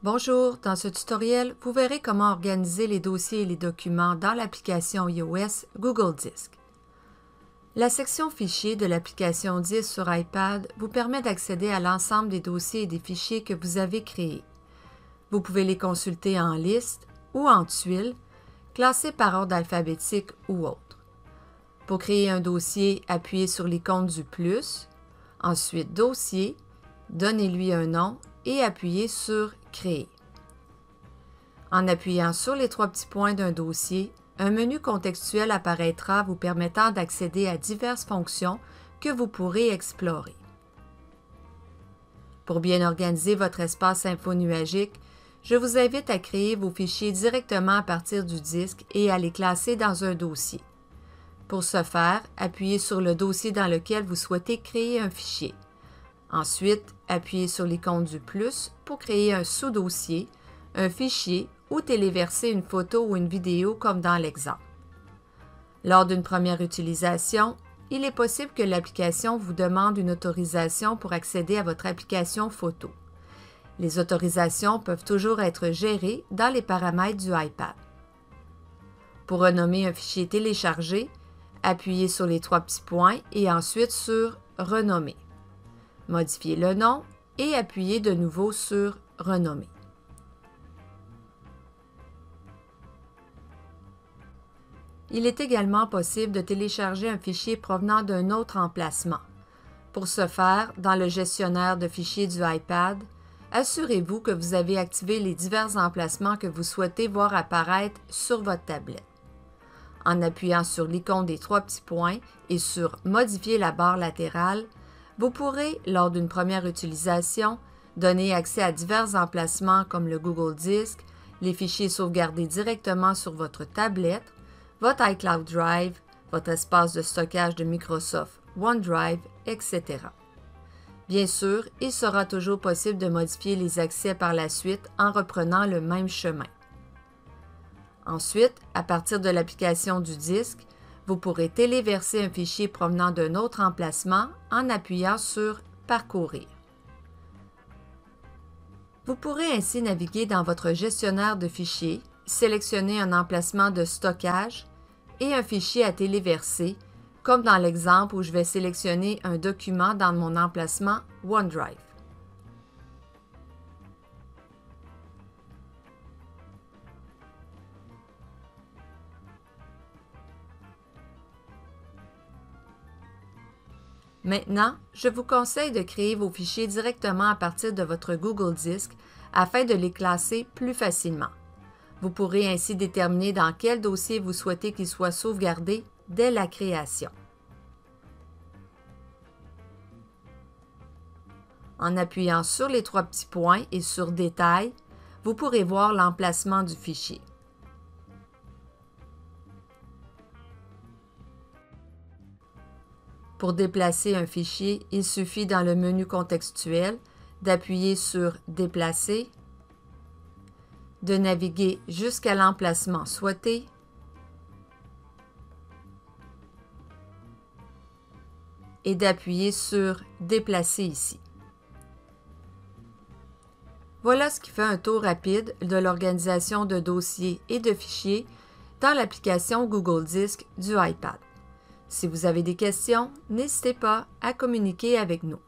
Bonjour, dans ce tutoriel, vous verrez comment organiser les dossiers et les documents dans l'application iOS Google Disc. La section Fichiers de l'application Disc sur iPad vous permet d'accéder à l'ensemble des dossiers et des fichiers que vous avez créés. Vous pouvez les consulter en liste ou en tuiles, classés par ordre alphabétique ou autre. Pour créer un dossier, appuyez sur l'icône du plus, ensuite Dossier, donnez-lui un nom et appuyez sur Créer. En appuyant sur les trois petits points d'un dossier, un menu contextuel apparaîtra vous permettant d'accéder à diverses fonctions que vous pourrez explorer. Pour bien organiser votre espace infonuagique, je vous invite à créer vos fichiers directement à partir du disque et à les classer dans un dossier. Pour ce faire, appuyez sur le dossier dans lequel vous souhaitez créer un fichier. Ensuite, appuyez sur l'icône du plus pour créer un sous-dossier, un fichier ou téléverser une photo ou une vidéo comme dans l'exemple. Lors d'une première utilisation, il est possible que l'application vous demande une autorisation pour accéder à votre application photo. Les autorisations peuvent toujours être gérées dans les paramètres du iPad. Pour renommer un fichier téléchargé, appuyez sur les trois petits points et ensuite sur « Renommer ». Modifiez le nom et appuyez de nouveau sur « Renommer ». Il est également possible de télécharger un fichier provenant d'un autre emplacement. Pour ce faire, dans le gestionnaire de fichiers du iPad, assurez-vous que vous avez activé les divers emplacements que vous souhaitez voir apparaître sur votre tablette. En appuyant sur l'icône des trois petits points et sur « Modifier la barre latérale », vous pourrez, lors d'une première utilisation, donner accès à divers emplacements comme le Google Disc, les fichiers sauvegardés directement sur votre tablette, votre iCloud Drive, votre espace de stockage de Microsoft OneDrive, etc. Bien sûr, il sera toujours possible de modifier les accès par la suite en reprenant le même chemin. Ensuite, à partir de l'application du disque, vous pourrez téléverser un fichier provenant d'un autre emplacement en appuyant sur « Parcourir ». Vous pourrez ainsi naviguer dans votre gestionnaire de fichiers, sélectionner un emplacement de stockage et un fichier à téléverser, comme dans l'exemple où je vais sélectionner un document dans mon emplacement OneDrive. Maintenant, je vous conseille de créer vos fichiers directement à partir de votre Google Disc afin de les classer plus facilement. Vous pourrez ainsi déterminer dans quel dossier vous souhaitez qu'il soit sauvegardé dès la création. En appuyant sur les trois petits points et sur Détails, vous pourrez voir l'emplacement du fichier. Pour déplacer un fichier, il suffit dans le menu contextuel d'appuyer sur « Déplacer », de naviguer jusqu'à l'emplacement souhaité et d'appuyer sur « Déplacer ici ». Voilà ce qui fait un tour rapide de l'organisation de dossiers et de fichiers dans l'application Google Disc du iPad. Si vous avez des questions, n'hésitez pas à communiquer avec nous.